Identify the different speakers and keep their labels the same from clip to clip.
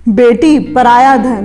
Speaker 1: बेटी पराया धन,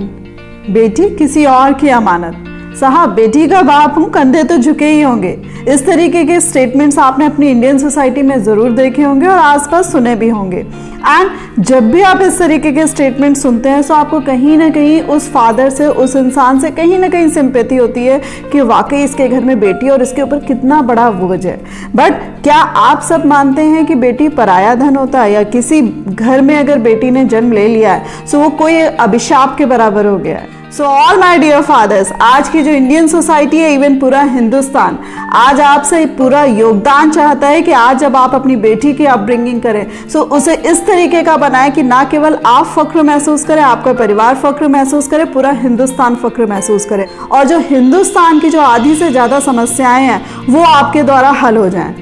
Speaker 1: बेटी किसी और की अमानत। साहब बेटी का बाप हूं, कंधे तो झुके ही होंगे। इस तरीके के स्टेटमेंट्स आपने अपनी इंडियन सोसाइटी में जरूर देखे होंगे और आसपास सुने भी होंगे। एंड जब भी आप इस तरीके के स्टेटमेंट सुनते हैं तो आपको कहीं ना कहीं उस फादर से, उस इंसान से कहीं ना कहीं सिंपैथी होती है कि वाकई इसके घर में बेटी और इसके ऊपर कितना बड़ा बोझ है। बट क्या आप सब मानते हैं कि बेटी पराया धन होता है, या किसी घर में अगर बेटी ने जन्म ले लिया है तो वो कोई अभिशाप के बराबर हो गया है? So all my dear fathers, आज की जो इंडियन सोसाइटी है, इवन पूरा हिंदुस्तान आज आपसे पूरा योगदान चाहता है कि आज जब आप अपनी बेटी की अपब्रिंगिंग करें सो उसे इस तरीके का बनाएं कि ना केवल आप फख्र महसूस करें, आपका परिवार फख्र महसूस करे, पूरा हिंदुस्तान फख्र महसूस करे, और जो हिंदुस्तान की जो आधी से ज़्यादा समस्याएं हैं वो आपके द्वारा हल हो जाएं।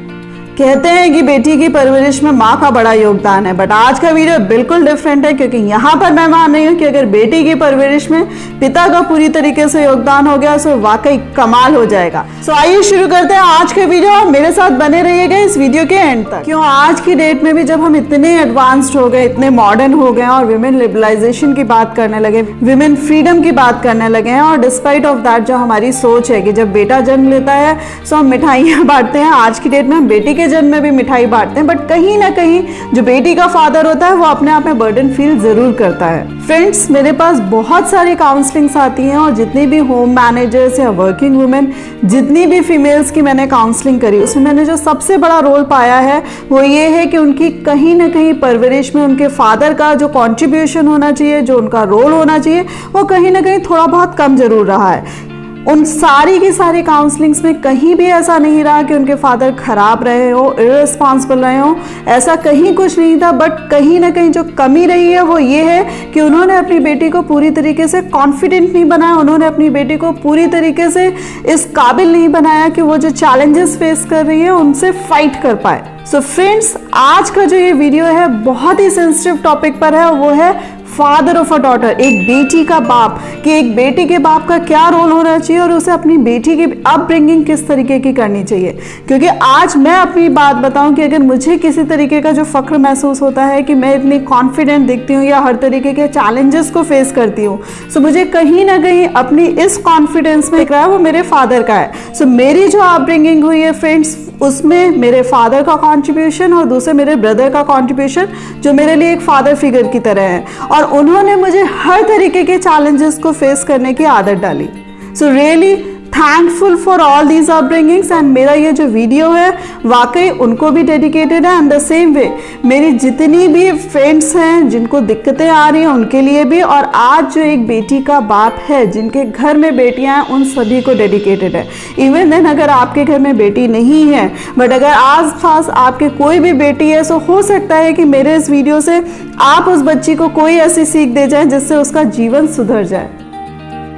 Speaker 1: कहते हैं कि बेटी की परवरिश में माँ का बड़ा योगदान है, बट आज का वीडियो बिल्कुल डिफरेंट है, क्योंकि यहाँ पर मैं मान रही हूँ कि अगर बेटी की परवरिश में पिता का पूरी तरीके से योगदान हो गया तो वाकई कमाल हो जाएगा। सो आइए शुरू करते हैं आज के वीडियो, और मेरे साथ बने रहिएगा इस वीडियो के एंड तक। क्यों आज की डेट में भी जब हम इतने एडवांस्ड हो गए, इतने मॉडर्न हो गए और विमेन लिबरलाइजेशन की बात करने लगे, विमेन फ्रीडम की बात करने लगे हैं, और डिस्पाइट ऑफ दैट जो हमारी सोच है कि जब बेटा जन्म लेता है तो हम मिठाइयाँ बांटते हैं, आज की डेट में हम बेटी के जन्म में भी मिठाई बांटते हैं, बट कहीं ना कहीं जो बेटी का फादर होता है वो अपने आप में बर्डन फील जरूर करता है। फ्रेंड्स, मेरे पास बहुत सारी काउंसलिंग्स आती हैं, और जितनी भी होम मैनेजर्स या वर्किंग वुमेन, जितनी भी फीमेल्स की मैंने काउंसलिंग करी, उसमें मैंने जो सबसे बड़ा रोल पाया है वो ये है कि उनकी कहीं ना कहीं परवरिश में उनके फादर का जो कॉन्ट्रीब्यूशन होना चाहिए, जो उनका रोल होना चाहिए, वो कहीं ना कहीं थोड़ा बहुत कम जरूर रहा है। उन सारी की सारी काउंसलिंग्स में कहीं भी ऐसा नहीं रहा कि उनके फादर खराब रहे हो, इररिस्पॉन्सिबल रहे हो, ऐसा कहीं कुछ नहीं था। बट कहीं ना कहीं जो कमी रही है वो ये है कि उन्होंने अपनी बेटी को पूरी तरीके से कॉन्फिडेंट नहीं बनाया, उन्होंने अपनी बेटी को पूरी तरीके से इस काबिल नहीं बनाया कि वो जो चैलेंजेस फेस कर रही है उनसे फाइट कर पाए। सो फ्रेंड्स, आज का जो ये वीडियो है बहुत ही सेंसिटिव टॉपिक पर है, वो है फादर ऑफ अ डॉटर, एक बेटी का बाप, कि एक बेटी के बाप का क्या रोल होना चाहिए और उसे अपनी बेटी की अपब्रिंगिंग किस तरीके की करनी चाहिए। क्योंकि आज मैं अपनी बात बताऊं कि अगर मुझे किसी तरीके का जो फख्र महसूस होता है कि मैं इतनी कॉन्फिडेंट दिखती हूँ या हर तरीके के चैलेंजेस को फेस करती हूँ, सो मुझे कहीं ना कहीं अपनी इस कॉन्फिडेंस में दिख रहा है वो मेरे फादर का है। सो मेरी जो अपब्रिंगिंग हुई है फ्रेंड्स, उसमें मेरे फादर का कंट्रीब्यूशन और दूसरे मेरे ब्रदर का कंट्रीब्यूशन, जो मेरे लिए एक फादर फिगर की तरह है, और उन्होंने मुझे हर तरीके के चैलेंजेस को फेस करने की आदत डाली। So really thankful for all these upbringings, and मेरा ये जो वीडियो है वाकई उनको भी डेडिकेटेड है, एंड द सेम वे मेरी जितनी भी फ्रेंड्स हैं जिनको दिक्कतें आ रही हैं उनके लिए भी, और आज जो एक बेटी का बाप है जिनके घर में बेटियां हैं उन सभी को डेडिकेटेड है। इवन देन अगर आपके घर में बेटी नहीं है, बट अगर आस पास आपके कोई भी बेटी है, सो हो सकता है कि मेरे इस वीडियो से आप उस बच्ची को कोई ऐसी सीख दे जाए जिससे उसका जीवन सुधर जाए।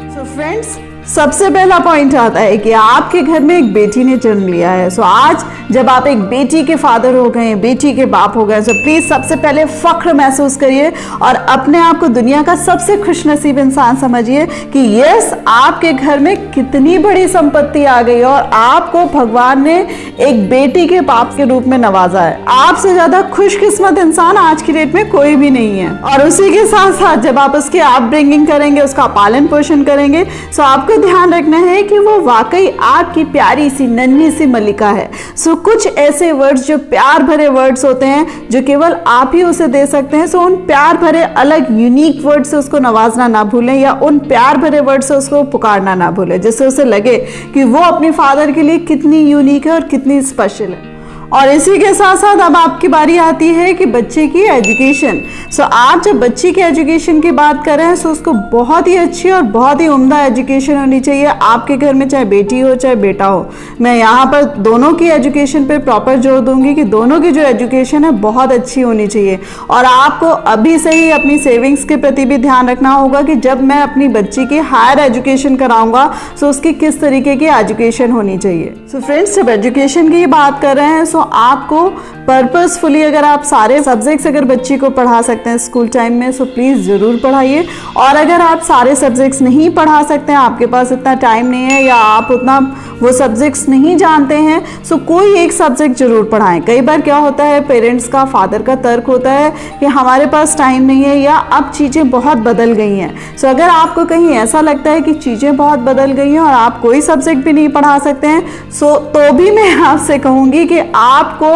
Speaker 1: सो फ्रेंड्स, सबसे पहला पॉइंट आता है कि आपके घर में एक बेटी ने जन्म लिया है। सो आज जब आप एक बेटी के फादर हो गए, बेटी के बाप हो गए, सो प्लीज सबसे पहले फख्र महसूस करिए और अपने आप को दुनिया का सबसे खुशनसीब इंसान समझिए कि यस, आपके घर में कितनी बड़ी संपत्ति आ गई और आपको भगवान ने एक बेटी के बाप के रूप में नवाजा है। आपसे ज्यादा खुशकिस्मत इंसान आज की डेट में कोई भी नहीं है। और उसी के साथ साथ जब आप उसकी अपब्रिंगिंग करेंगे, उसका पालन पोषण करेंगे, सो आपको ध्यान रखना है कि वो वाकई आपकी प्यारी सी नन्ही सी मलिका है। सो कुछ ऐसे वर्ड्स जो प्यार भरे वर्ड्स होते हैं जो केवल आप ही उसे दे सकते हैं, सो उन प्यार भरे अलग यूनिक वर्ड से उसको नवाजना ना भूलें, या उन प्यार भरे वर्ड से उसको पुकारना ना भूलें जिससे उसे लगे कि वो अपने फादर के लिए कितनी यूनिक है और कितनी स्पेशल है। और इसी के साथ साथ अब आपकी बारी आती है कि बच्चे की एजुकेशन। सो आप जब बच्ची के एजुकेशन की बात कर रहे हैं, सो उसको बहुत ही अच्छी और बहुत ही उम्दा एजुकेशन होनी चाहिए आपके घर में, चाहे बेटी हो चाहे बेटा हो। मैं यहाँ पर दोनों की एजुकेशन पे प्रॉपर जोर दूंगी कि दोनों की जो एजुकेशन है बहुत अच्छी होनी चाहिए। और आपको अभी से ही अपनी सेविंग्स के प्रति भी ध्यान रखना होगा कि जब मैं अपनी बच्ची की हायर एजुकेशन कराऊंगा सो उसकी किस तरीके की एजुकेशन होनी चाहिए। सो फ्रेंड्स, जब एजुकेशन की बात कर रहे हैं, सो आपको पर्पसफुली अगर आप सारे सब्जेक्ट्स अगर बच्ची को पढ़ा सकते हैं स्कूल टाइम में, सो प्लीज़ ज़रूर पढ़ाइए। और अगर आप सारे सब्जेक्ट्स नहीं पढ़ा सकते हैं, आपके पास इतना टाइम नहीं है या आप उतना वो सब्जेक्ट्स नहीं जानते हैं, सो कोई एक सब्जेक्ट जरूर पढ़ाएं। कई बार क्या होता है, पेरेंट्स का, फादर का तर्क होता है कि हमारे पास टाइम नहीं है या अब चीज़ें बहुत बदल गई हैं। सो अगर आपको कहीं ऐसा लगता है कि चीज़ें बहुत बदल गई हैं और आप कोई सब्जेक्ट भी नहीं पढ़ा सकते हैं, सो तो भी मैं आपसे कहूँगी कि आपको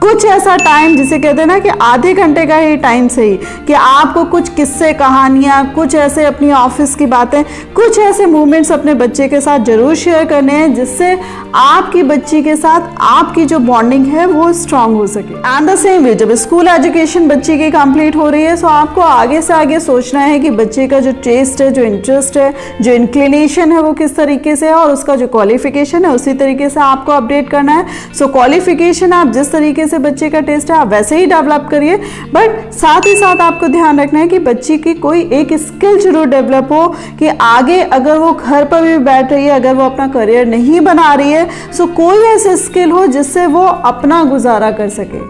Speaker 1: कुछ ऐसा टाइम, जिसे कहते हैं ना कि आधे घंटे का ही टाइम सही, कि आपको कुछ किस्से, कहानियाँ, कुछ ऐसे अपनी ऑफिस की बातें, कुछ ऐसे मोमेंट्स अपने बच्चे के साथ जरूर शेयर करने हैं जिससे आपकी बच्ची के साथ आपकी जो बॉन्डिंग है वो स्ट्रांग हो सके। एंड द सेम वे, जब स्कूल एजुकेशन बच्चे की कंप्लीट हो रही है, सो आपको आगे से आगे सोचना है कि बच्चे का जो टेस्ट है, जो इंटरेस्ट है, जो इंक्लिनेशन है, वो किस तरीके से है, और उसका जो क्वालिफिकेशन है उसी तरीके से आपको अपडेट करना है। सो क्वालिफिकेशन आप जिस तरीके से बच्चे का टेस्ट है आप वैसे ही डेवलप करिए, बट साथ ही साथ आपको ध्यान रखना है कि बच्ची की कोई एक स्किल जरूर डेवलप हो कि आगे अगर वो घर पर भी बैठ रही है, अगर वो अपना करियर नहीं बना रही है, सो कोई ऐसी स्किल हो जिससे वो अपना गुजारा कर सके।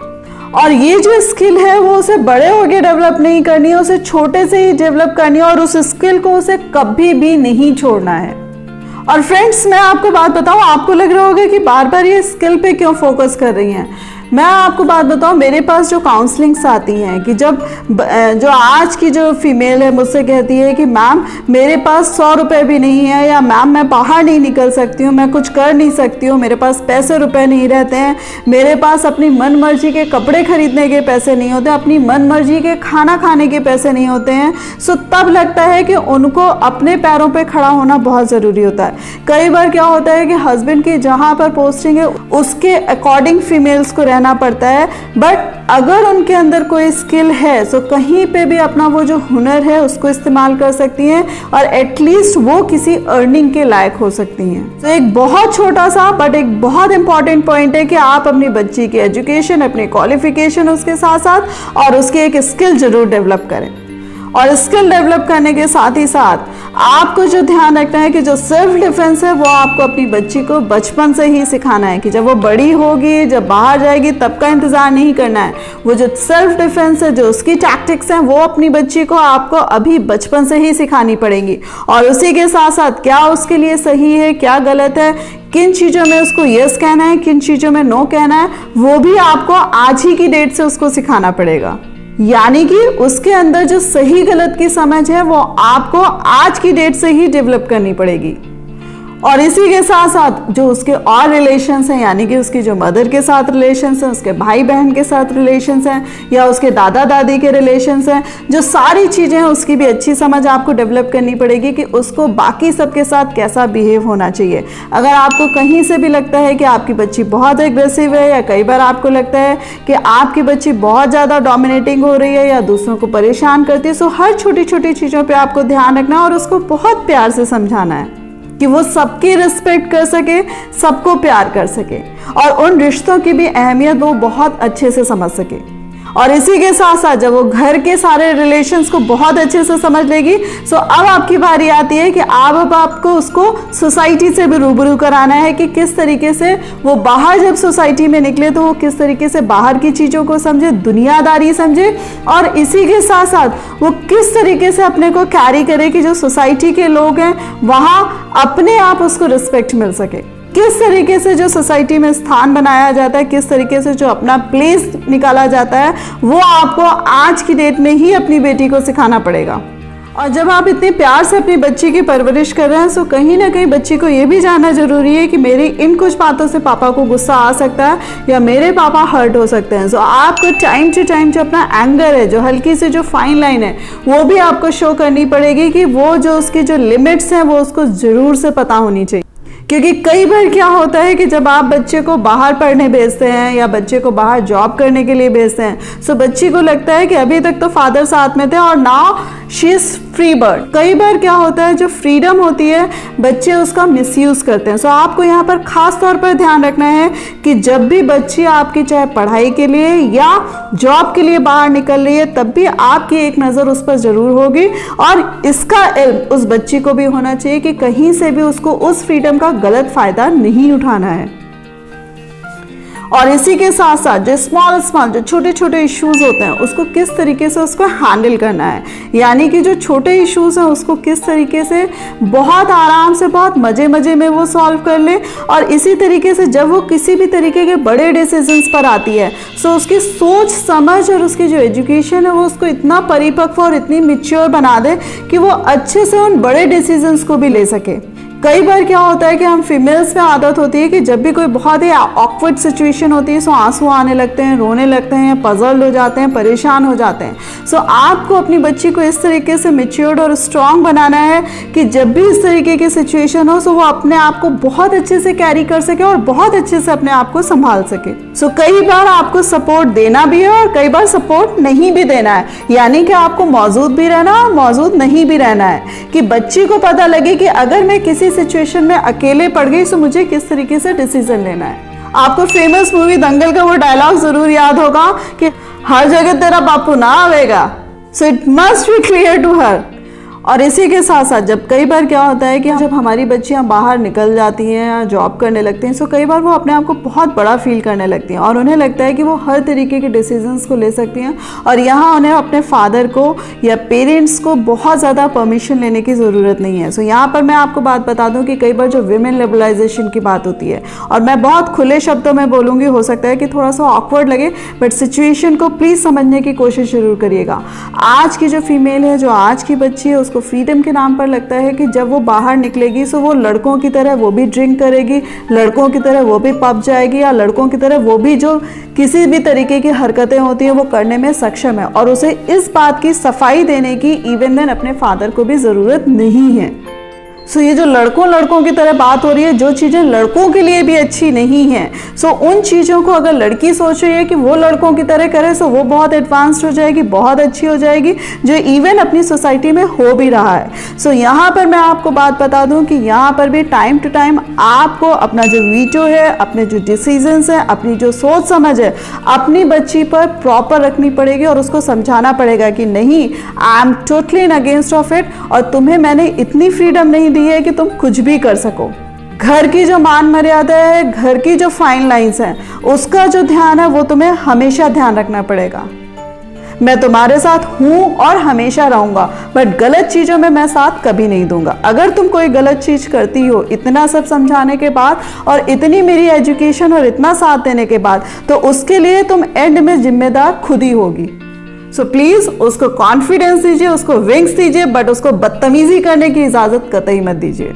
Speaker 1: और ये जो स्किल है वो उसे बड़े होके डेवलप नहीं करनी है, उसे छोटे से ही डेवलप करनी है और उस स्किल को उसे कभी भी नहीं छोड़ना है। और फ्रेंड्स, मैं आपको बात बताऊं, आपको लग रहा होगा कि बार बार ये स्किल पे क्यों फोकस कर रही हैं। मैं आपको बात बताऊं, मेरे पास जो काउंसलिंग्स आती हैं कि जब जो आज की जो फीमेल है मुझसे कहती है कि मैम मेरे पास 100 रुपये भी नहीं है, या मैम मैं बाहर नहीं निकल सकती हूँ, मैं कुछ कर नहीं सकती हूँ, मेरे पास पैसे रुपए नहीं रहते हैं, मेरे पास अपनी मन मर्जी के कपड़े खरीदने के पैसे नहीं होते, अपनी मन मर्जी के खाना खाने के पैसे नहीं होते हैं, सो तब लगता है कि उनको अपने पैरों पर खड़ा होना बहुत ज़रूरी होता है। कई बार क्या होता है कि हस्बैंड की जहाँ पर पोस्टिंग है उसके अकॉर्डिंग फीमेल्स को रहना पड़ता है, बट अगर उनके अंदर कोई स्किल है तो कहीं पे भी अपना वो जो हुनर है उसको इस्तेमाल कर सकती हैं और एटलीस्ट वो किसी अर्निंग के लायक हो सकती हैं। तो एक बहुत छोटा सा बट एक बहुत इंपॉर्टेंट पॉइंट है कि आप अपनी बच्ची की एजुकेशन, अपनी क्वालिफिकेशन उसके साथ साथ और उसकी एक स्किल जरूर डेवलप करें। और स्किल डेवलप करने के साथ ही साथ आपको जो ध्यान रखना है कि जो सेल्फ डिफेंस है वो आपको अपनी बच्ची को बचपन से ही सिखाना है कि जब वो बड़ी होगी, जब बाहर जाएगी, तब का इंतजार नहीं करना है। वो जो सेल्फ डिफेंस है, जो उसकी टैक्टिक्स हैं, वो अपनी बच्ची को आपको अभी बचपन से ही सिखानी पड़ेंगी। और उसी के साथ साथ क्या उसके लिए सही है, क्या गलत है, किन चीज़ों में उसको यस कहना है, किन चीज़ों में नो कहना है, वो भी आपको आज ही की डेट से उसको सिखाना पड़ेगा। यानी कि उसके अंदर जो सही गलत की समझ है वो आपको आज की डेट से ही डेवलप करनी पड़ेगी। और इसी के साथ साथ जो उसके और रिलेशंस हैं, यानी कि उसकी जो मदर के साथ रिलेशंस हैं, उसके भाई बहन के साथ रिलेशंस हैं, या उसके दादा दादी के रिलेशंस हैं, जो सारी चीज़ें हैं उसकी भी अच्छी समझ आपको डेवलप करनी पड़ेगी कि उसको बाकी सबके साथ कैसा बिहेव होना चाहिए। अगर आपको कहीं से भी लगता है कि आपकी बच्ची बहुत एग्रेसिव है, या कई बार आपको लगता है कि आपकी बच्ची बहुत ज़्यादा डोमिनेटिंग हो रही है या दूसरों को परेशान करती है, सो हर छोटी छोटी चीज़ों पर आपको ध्यान रखना और उसको बहुत प्यार से समझाना है कि वो सबकी रिस्पेक्ट कर सके, सबको प्यार कर सके और उन रिश्तों की भी अहमियत वो बहुत अच्छे से समझ सके। और इसी के साथ साथ जब वो घर के सारे रिलेशंस को बहुत अच्छे से समझ लेगी, सो अब आपकी बारी आती है कि अब आपको उसको सोसाइटी से भी रूबरू कराना है कि किस तरीके से वो बाहर जब सोसाइटी में निकले तो वो किस तरीके से बाहर की चीज़ों को समझे, दुनियादारी समझे, और इसी के साथ साथ वो किस तरीके से अपने को कैरी करे कि जो सोसाइटी के लोग हैं वहाँ अपने आप उसको रिस्पेक्ट मिल सके। किस तरीके से जो सोसाइटी में स्थान बनाया जाता है, किस तरीके से जो अपना प्लेस निकाला जाता है, वो आपको आज की डेट में ही अपनी बेटी को सिखाना पड़ेगा। और जब आप इतने प्यार से अपनी बच्ची की परवरिश कर रहे हैं, तो कहीं ना कहीं बच्ची को ये भी जानना जरूरी है कि मेरी इन कुछ बातों से पापा को गुस्सा आ सकता है या मेरे पापा हर्ट हो सकते हैं। सो आपको टाइम टू टाइम जो अपना एंगर है, जो हल्की सी जो फाइन लाइन है, वो भी आपको शो करनी पड़ेगी कि वो जो उसकी जो लिमिट्स हैं वो उसको ज़रूर से पता होनी चाहिए। क्योंकि कई बार क्या होता है कि जब आप बच्चे को बाहर पढ़ने भेजते हैं या बच्चे को बाहर जॉब करने के लिए भेजते हैं, सो बच्ची को लगता है कि अभी तक तो फादर साथ में थे और now she is free bird. कई बार क्या होता है, जो फ्रीडम होती है बच्चे उसका मिसयूज करते हैं। सो आपको यहाँ पर खास तौर पर ध्यान रखना है कि जब भी बच्ची आपकी चाहे पढ़ाई के लिए या जॉब के लिए बाहर निकल रही है, तब भी आपकी एक नज़र उस पर ज़रूर होगी और इसका इल्म उस बच्ची को भी होना चाहिए कि कहीं से भी उसको उस फ्रीडम का गलत फायदा नहीं उठाना है। और इसी के साथ साथ जो स्मॉल जो छोटे छोटे इश्यूज होते हैं उसको किस तरीके से उसको हैंडल करना है, यानी कि जो छोटे इश्यूज हैं उसको किस तरीके से बहुत आराम से बहुत मजे मजे में वो सॉल्व कर ले, और इसी तरीके से जब वो किसी भी तरीके के बड़े डिसीजंस पर आती है तो उसकी सोच समझ और उसकी जो एजुकेशन है वो उसको इतना परिपक्व और इतनी मैच्योर बना दे कि वो अच्छे से उन बड़े डिसीजंस को भी ले सके। कई बार क्या होता है कि हम फीमेल्स में आदत होती है कि जब भी कोई बहुत ही ऑकवर्ड सिचुएशन होती है सो आंसू आने लगते हैं, रोने लगते हैं, पजल्ड हो जाते हैं, परेशान हो जाते हैं। सो आपको अपनी बच्ची को इस तरीके से मैच्योर्ड और स्ट्रांग बनाना है कि जब भी इस तरीके की सिचुएशन हो सो वो अपने आप को बहुत अच्छे से कैरी कर सके और बहुत अच्छे से अपने आप को संभाल सके। सो कई बार आपको सपोर्ट देना भी है और कई बार सपोर्ट नहीं भी देना है, यानी कि आपको मौजूद भी रहना और मौजूद नहीं भी रहना है, कि बच्ची को पता लगे कि अगर मैं किसी सिचुएशन में अकेले पड़ गई तो मुझे किस तरीके से डिसीजन लेना है। आपको फेमस मूवी दंगल का वो डायलॉग जरूर याद होगा कि हर जगह तेरा बापू ना आवेगा, so it must be clear to her. और इसी के साथ साथ जब कई बार क्या होता है कि जब हमारी बच्चियां बाहर निकल जाती हैं या जॉब करने लगती हैं, सो कई बार वो अपने आप को बहुत बड़ा फील करने लगती हैं और उन्हें लगता है कि वो हर तरीके के डिसीजंस को ले सकती हैं और यहाँ उन्हें अपने फादर को या पेरेंट्स को बहुत ज़्यादा परमिशन लेने की ज़रूरत नहीं है। सो यहाँ पर मैं आपको बात बता दूँ कि कई बार जो विमेन लिबरलाइजेशन की बात होती है, और मैं बहुत खुले शब्दों में बोलूँगी, हो सकता है कि थोड़ा सा ऑकवर्ड लगे, बट सिचुएशन को प्लीज़ समझने की कोशिश जरूर करिएगा। आज की जो फीमेल है, जो आज की बच्ची है, उसको फ्रीडम के नाम पर लगता है कि जब वो बाहर निकलेगी सो वो लड़कों की तरह वो भी ड्रिंक करेगी, लड़कों की तरह वो भी पब जाएगी, या लड़कों की तरह वो भी जो किसी भी तरीके की हरकतें होती हैं वो करने में सक्षम है, और उसे इस बात की सफाई देने की इवन देन अपने फादर को भी ज़रूरत नहीं है। सो ये जो लड़कों की तरह बात हो रही है, जो चीज़ें लड़कों के लिए भी अच्छी नहीं है, सो उन चीज़ों को अगर लड़की सोच रही है कि वो लड़कों की तरह करे सो वो बहुत एडवांस्ड हो जाएगी, बहुत अच्छी हो जाएगी, जो इवन अपनी सोसाइटी में हो भी रहा है। सो यहाँ पर मैं आपको बात बता दूँ कि यहाँ पर भी टाइम टू टाइम आपको अपना जो वीटो है, अपने जो डिसीजंस है, अपनी जो सोच समझ है, अपनी बच्ची पर प्रॉपर रखनी पड़ेगी और उसको समझाना पड़ेगा कि नहीं, I am totally in against of it, और तुम्हें मैंने इतनी फ्रीडम नहीं दी है कि तुम कुछ भी कर सको। घर की जो मान मर्यादा है, घर की जो फाइन लाइंस हैं, उसका जो ध्यान है वो तुम्हें हमेशा ध्यान रखना पड़ेगा। मैं तुम्हारे साथ हूं और हमेशा रहूंगा, बट गलत चीजों में मैं साथ कभी नहीं दूंगा। अगर तुम कोई गलत चीज करती हो इतना सब समझाने के बाद और इतनी मेरी एजुकेशन और इतना साथ देने के बाद, तो उसके लिए तुम एंड में जिम्मेदार खुद ही होगी। सो प्लीज उसको कॉन्फिडेंस दीजिए, उसको विंग्स दीजिए, बट उसको बदतमीजी करने की इजाजत कतई मत दीजिए।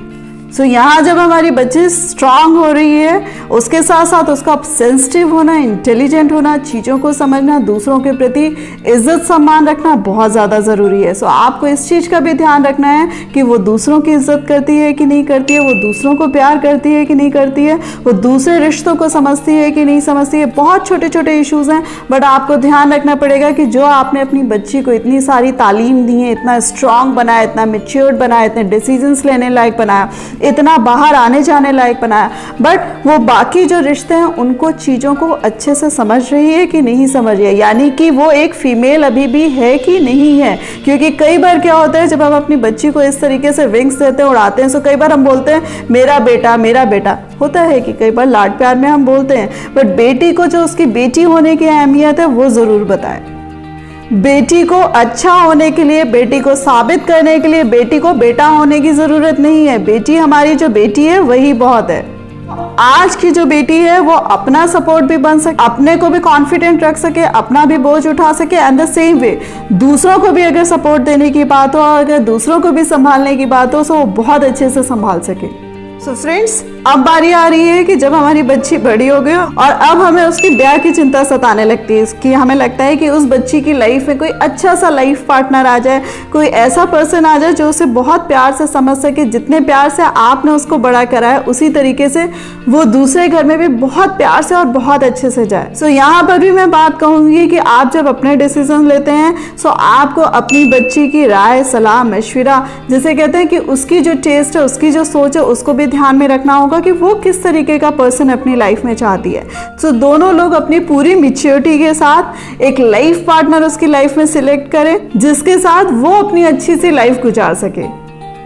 Speaker 1: सो यहाँ जब हमारी बच्ची स्ट्रांग हो रही है, उसके साथ साथ उसका सेंसिटिव होना, इंटेलिजेंट होना, चीज़ों को समझना, दूसरों के प्रति इज्जत सम्मान रखना बहुत ज़्यादा ज़रूरी है। सो आपको इस चीज़ का भी ध्यान रखना है कि वो दूसरों की इज्जत करती है कि नहीं करती है, वो दूसरों को प्यार करती है कि नहीं करती है, वो दूसरे रिश्तों को समझती है कि नहीं समझती है। बहुत छोटे छोटे इशूज़ हैं, बट आपको ध्यान रखना पड़ेगा कि जो आपने अपनी बच्ची को इतनी सारी तालीम दी है, इतना स्ट्रांग बनाया, इतना मैच्योर्ड बनाया, इतने डिसीजंस लेने लायक बनाया, इतना बाहर आने जाने लायक बनाया, बट वो बाकी जो रिश्ते हैं उनको चीज़ों को अच्छे से समझ रही है कि नहीं समझ रही है, यानी कि वो एक फीमेल अभी भी है कि नहीं है। क्योंकि कई बार क्या होता है, जब हम अपनी बच्ची को इस तरीके से विंग्स देते हैं, उड़ाते हैं, सो कई बार हम बोलते हैं मेरा बेटा होता है कि कई बार लाड प्यार में हम बोलते हैं, बट बेटी को जो उसकी बेटी होने की अहमियत है वो ज़रूर बताएं। बेटी को अच्छा होने के लिए, बेटी को साबित करने के लिए बेटी को बेटा होने की जरूरत नहीं है। बेटी हमारी जो बेटी है वही बहुत है। आज की जो बेटी है वो अपना सपोर्ट भी बन सके, अपने को भी कॉन्फिडेंट रख सके, अपना भी बोझ उठा सके, एंड द सेम वे दूसरों को भी अगर सपोर्ट देने की बात हो और अगर दूसरों को भी संभालने की बात हो तो वो बहुत अच्छे से संभाल सके। सो फ्रेंड्स, अब बारी आ रही है कि जब हमारी बच्ची बड़ी हो गई और अब हमें उसकी ब्याह की चिंता सताने लगती है कि हमें लगता है कि उस बच्ची की लाइफ में कोई अच्छा सा लाइफ पार्टनर आ जाए, कोई ऐसा पर्सन आ जाए जो उसे बहुत प्यार से समझ सके। जितने प्यार से आपने उसको बड़ा करा है उसी तरीके से वो दूसरे घर में भी बहुत प्यार से और बहुत अच्छे से जाए। सो यहाँ पर भी मैं बात कहूँगी कि आप जब अपने डिसीजन लेते हैं सो आपको अपनी बच्ची की राय, सलाह, मशविरा, जिसे कहते हैं कि उसकी जो टेस्ट है, उसकी जो सोच है, उसको भी ध्यान में रखना होगा कि वो किस तरीके का पर्सन अपनी लाइफ में चाहती है। सो दोनों लोग अपनी पूरी मैच्योरिटी के साथ एक लाइफ पार्टनर उसकी लाइफ में सिलेक्ट करें जिसके साथ वो अपनी अच्छी सी लाइफ गुजार सके।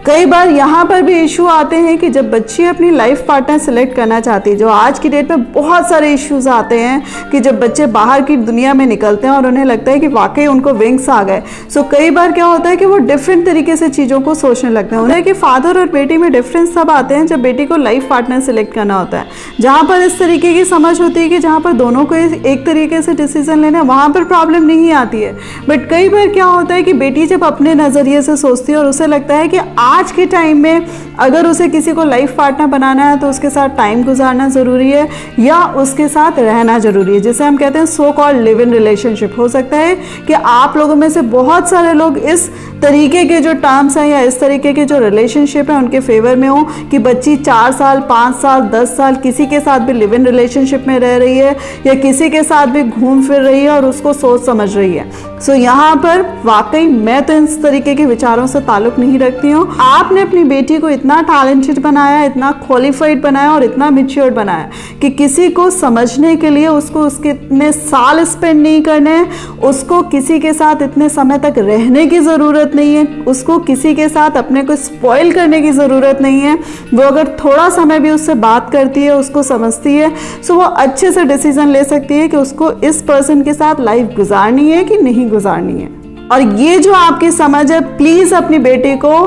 Speaker 1: कई बार यहाँ पर भी इशू आते हैं कि जब बच्ची अपनी लाइफ पार्टनर सेलेक्ट करना चाहती है, जो आज की डेट में बहुत सारे इश्यूज आते हैं कि जब बच्चे बाहर की दुनिया में निकलते हैं और उन्हें लगता है कि वाकई उनको विंग्स आ गए। सो कई बार क्या होता है कि वो डिफरेंट तरीके से चीज़ों को सोचने लगते हैं। उन्हें कि फादर और बेटी में डिफरेंस तब आते हैं जब बेटी को लाइफ पार्टनर सेलेक्ट करना होता है, जहाँ पर इस तरीके की समझ होती है कि जहाँ पर दोनों को एक तरीके से डिसीजन लेना, वहाँ पर प्रॉब्लम नहीं आती है। बट कई बार क्या होता है कि बेटी जब अपने नज़रिए से सोचती है और उसे लगता है कि आज के टाइम में अगर उसे किसी को लाइफ पार्टनर बनाना है तो उसके साथ टाइम गुजारना ज़रूरी है या उसके साथ रहना ज़रूरी है, जिसे हम कहते हैं so called live in relationship. हो सकता है कि आप लोगों में से बहुत सारे लोग इस तरीके के जो टर्म्स हैं या इस तरीके के जो रिलेशनशिप है उनके फेवर में हो कि बच्ची 4 साल 5 साल 10 साल किसी के साथ भी लिव इन रिलेशनशिप में रह रही है या किसी के साथ भी घूम फिर रही है और उसको सोच समझ रही है। सो यहाँ पर वाकई मैं तो इस तरीके के विचारों से ताल्लुक नहीं रखती हूँ। आपने अपनी बेटी को इतना टैलेंटेड बनाया, इतना क्वालिफाइड बनाया और इतना मैच्योर्ड बनाया कि किसी को समझने के लिए उसको उसके इतने साल स्पेंड नहीं करने हैं, उसको किसी के साथ इतने समय तक रहने की ज़रूरत नहीं है, उसको किसी के साथ अपने को स्पॉइल करने की ज़रूरत नहीं है। वो अगर थोड़ा समय भी उससे बात करती है, उसको समझती है, सो वो अच्छे से डिसीजन ले सकती है कि उसको इस पर्सन के साथ लाइफ गुजारनी है कि नहीं गुजारनी है। और ये जो आपकी समझ है, प्लीज़ अपनी बेटी को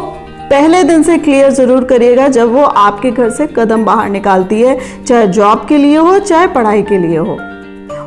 Speaker 1: पहले दिन से क्लियर ज़रूर करिएगा जब वो आपके घर से कदम बाहर निकालती है, चाहे जॉब के लिए हो चाहे पढ़ाई के लिए हो।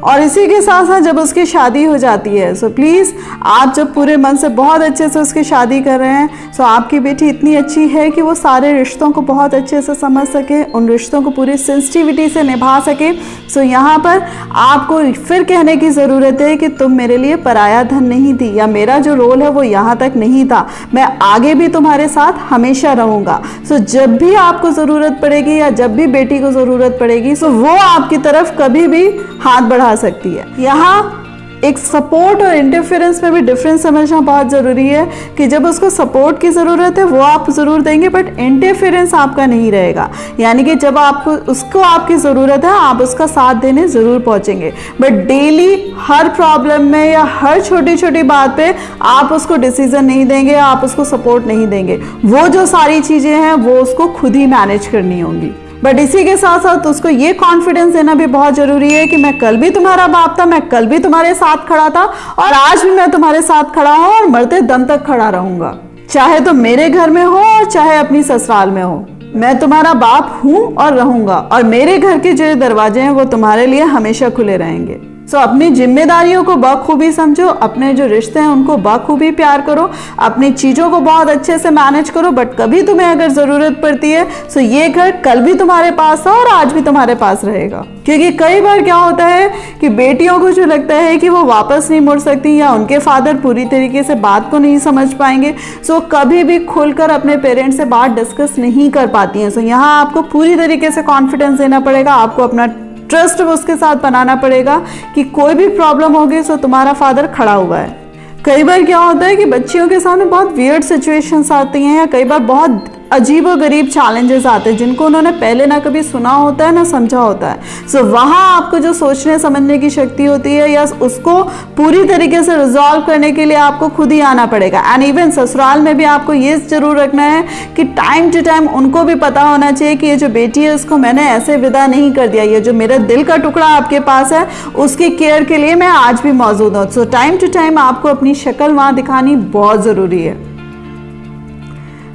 Speaker 1: और इसी के साथ साथ जब उसकी शादी हो जाती है, सो प्लीज़ आप जब पूरे मन से बहुत अच्छे से उसकी शादी कर रहे हैं, सो आपकी बेटी इतनी अच्छी है कि वो सारे रिश्तों को बहुत अच्छे से समझ सके, उन रिश्तों को पूरी सेंसिटिविटी से निभा सके। सो यहाँ पर आपको फिर कहने की ज़रूरत है कि तुम मेरे लिए पराया धन नहीं थी, या मेरा जो रोल है वो यहाँ तक नहीं था, मैं आगे भी तुम्हारे साथ हमेशा रहूँगा। सो जब भी आपको ज़रूरत पड़ेगी या जब भी बेटी को ज़रूरत पड़ेगी, सो वो आपकी तरफ कभी भी हाथ बढ़ा सकती है। यहाँ एक सपोर्ट और इंटरफेरेंस में भी डिफरेंस समझना बहुत ज़रूरी है कि जब उसको सपोर्ट की ज़रूरत है वो आप ज़रूर देंगे, बट इंटरफेरेंस आपका नहीं रहेगा। यानी कि जब आपको उसको आपकी ज़रूरत है आप उसका साथ देने ज़रूर पहुंचेंगे, बट डेली हर प्रॉब्लम में या हर छोटी छोटी बात पे आप उसको डिसीजन नहीं देंगे, आप उसको सपोर्ट नहीं देंगे। वो जो सारी चीज़ें हैं वो उसको खुद ही मैनेज करनी होंगी। बट इसी के साथ साथ उसको ये कॉन्फिडेंस देना भी बहुत ज़रूरी है कि मैं कल भी तुम्हारा बाप था, मैं कल भी तुम्हारे साथ खड़ा था और आज भी मैं तुम्हारे साथ खड़ा हूँ और मरते दम तक खड़ा रहूँगा, चाहे तो मेरे घर में हो और चाहे अपनी ससुराल में हो। मैं तुम्हारा बाप हूँ और रहूँगा, और मेरे घर के जो दरवाजे हैं वो तुम्हारे लिए हमेशा खुले रहेंगे। सो अपनी जिम्मेदारियों को बखूबी समझो, अपने जो रिश्ते हैं उनको बखूबी प्यार करो, अपनी चीज़ों को बहुत अच्छे से मैनेज करो। बट कभी तुम्हें अगर ज़रूरत पड़ती है, सो ये घर कल भी तुम्हारे पास है और आज भी तुम्हारे पास रहेगा। क्योंकि कई बार क्या होता है कि बेटियों को जो लगता है कि वो वापस नहीं मुड़ सकती या उनके फादर पूरी तरीके से बात को नहीं समझ पाएंगे, सो कभी भी खुलकर अपने पेरेंट्स से बात डिस्कस नहीं कर पाती हैं। सो यहाँ आपको पूरी तरीके से कॉन्फिडेंस देना पड़ेगा, आपको अपना ट्रस्ट उसके साथ बनाना पड़ेगा कि कोई भी प्रॉब्लम होगी सो तुम्हारा फादर खड़ा हुआ है। कई बार क्या होता है कि बच्चियों के सामने बहुत वियर्ड सिचुएशंस आती हैं या कई बार बहुत अजीब और गरीब चैलेंजेस आते हैं जिनको उन्होंने पहले ना कभी सुना होता है ना समझा होता है। सो वहाँ आपको जो सोचने समझने की शक्ति होती है या उसको पूरी तरीके से रिजॉल्व करने के लिए आपको खुद ही आना पड़ेगा। एंड इवन ससुराल में भी आपको ये ज़रूर रखना है कि टाइम टू टाइम उनको भी पता होना चाहिए कि ये जो बेटी है उसको मैंने ऐसे विदा नहीं कर दिया, ये जो मेरा दिल का टुकड़ा आपके पास है उसकी केयर के लिए मैं आज भी मौजूद हूँ। सो टाइम टू टाइम आपको अपनी शक्ल वहाँ दिखानी बहुत ज़रूरी है।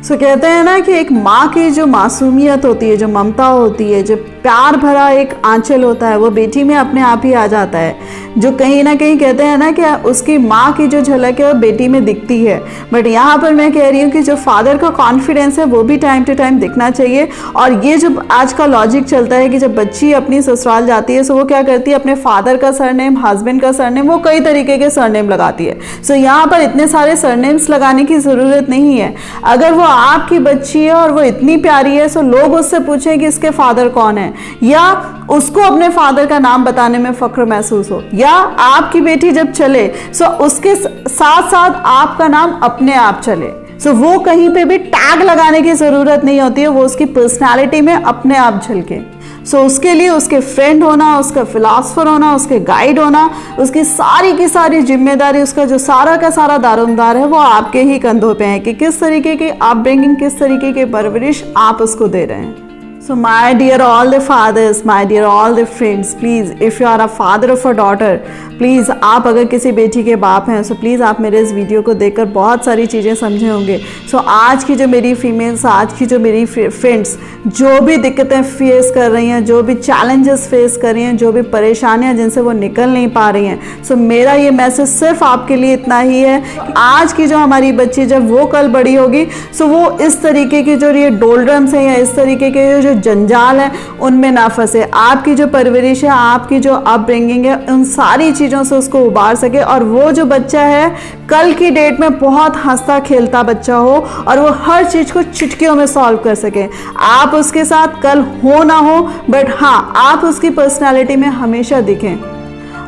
Speaker 1: सो कहते हैं ना कि एक माँ की जो मासूमियत होती है, जो ममता होती है, जो प्यार भरा एक आंचल होता है, वो बेटी में अपने आप ही आ जाता है। जो कहीं ना कहीं कहते हैं ना कि उसकी माँ की जो झलक है वो बेटी में दिखती है। बट यहाँ पर मैं कह रही हूँ कि जो फादर का कॉन्फिडेंस है वो भी टाइम टू टाइम दिखना चाहिए। और ये जो आज का लॉजिक चलता है कि जब बच्ची अपनी ससुराल जाती है सो वो क्या करती है, अपने फादर का सरनेम, हस्बैंड का सरनेम, वो कई तरीके के सरनेम लगाती है। सो यहाँ पर इतने सारे सरनेम्स लगाने की ज़रूरत नहीं है। अगर वो आपकी बच्ची है और वो इतनी प्यारी है, सो लोग उससे पूछें कि इसके फादर कौन है, या उसको अपने फादर का नाम बताने में फख्र महसूस हो, या आपकी बेटी जब चले सो उसके साथ साथ आपका नाम अपने आप चले। सो वो कहीं पे भी टैग लगाने की ज़रूरत नहीं होती है, वो उसकी पर्सनालिटी में अपने आप झलके। सो उसके लिए उसके फ्रेंड होना, उसका फिलासफर होना, उसके गाइड होना, उसकी सारी की सारी जिम्मेदारी, उसका जो सारा का सारा दारोमदार है वो आपके ही कंधों पे है कि किस तरीके की अपब्रिंगिंग, किस तरीके की परवरिश आप उसको दे रहे हैं। So my dear all the fathers, my dear all the friends, please if you are a father of a daughter, please आप अगर किसी बेटी के बाप हैं सो प्लीज़ आप मेरे इस वीडियो को देखकर बहुत सारी चीज़ें समझे होंगे। सो आज की जो मेरी फीमेल्स, आज की जो मेरी फ्रेंड्स जो भी दिक्कतें फेस कर रही हैं, जो भी चैलेंजेस फेस कर रही हैं, जो भी परेशानियां जिनसे वो निकल नहीं पा रही हैं, सो मेरा ये मैसेज सिर्फ आपके लिए इतना ही है कि आज की जो हमारी बच्ची जब वो कल बड़ी होगी सो वो इस तरीके की जो ये डोलड्रम्स हैं या इस तरीके के जो जंजाल है उनमें ना फंसे। आपकी जो परवरिश है, आपकी जो अपब्रिंगिंग है, उन सारी चीज़ों से उसको उबार सके और वो जो बच्चा है कल की डेट में बहुत हंसता खेलता बच्चा हो और वो हर चीज़ को चुटकियों में सॉल्व कर सके। आप उसके साथ कल हो ना हो बट हाँ आप उसकी पर्सनैलिटी में हमेशा दिखें।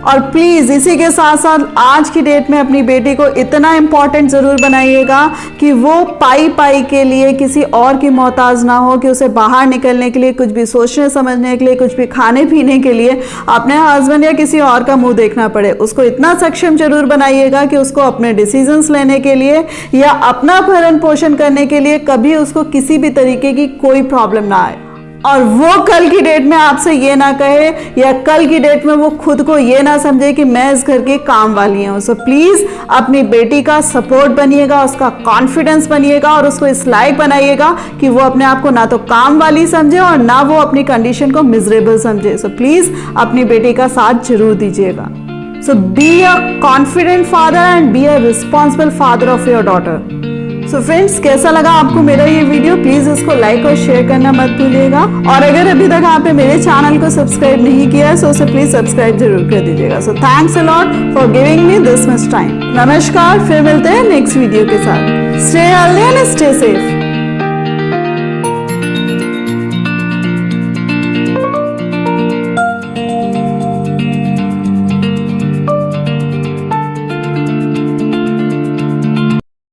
Speaker 1: और प्लीज़ इसी के साथ साथ आज की डेट में अपनी बेटी को इतना इम्पॉर्टेंट ज़रूर बनाइएगा कि वो पाई के लिए किसी और की मोहताज ना हो, कि उसे बाहर निकलने के लिए, कुछ भी सोचने समझने के लिए, कुछ भी खाने पीने के लिए अपने हस्बैंड या किसी और का मुंह देखना पड़े। उसको इतना सक्षम जरूर बनाइएगा कि उसको अपने डिसीजंस लेने के लिए या अपना भरण पोषण करने के लिए कभी उसको किसी भी तरीके की कोई प्रॉब्लम ना आए और वो कल की डेट में आपसे ये ना कहे या कल की डेट में वो खुद को ये ना समझे कि मैं इस घर की काम वाली हूँ। सो प्लीज़ अपनी बेटी का सपोर्ट बनिएगा, उसका कॉन्फिडेंस बनिएगा और उसको इस लायक बनाइएगा कि वो अपने आप को ना तो काम वाली समझे और ना वो अपनी कंडीशन को मिजरेबल समझे। सो प्लीज़ अपनी बेटी का साथ जरूर दीजिएगा। So be a confident father and be a responsible father of your daughter. So friends, कैसा लगा आपको मेरा ये वीडियो? प्लीज इसको लाइक और शेयर करना मत भूलिएगा और अगर अभी तक आपने मेरे चैनल को सब्सक्राइब नहीं किया है सो उसे प्लीज सब्सक्राइब जरूर कर दीजिएगा। So thanks a lot for giving me this much time. नमस्कार, फिर मिलते हैं नेक्स्ट वीडियो के साथ। Stay healthy and stay safe.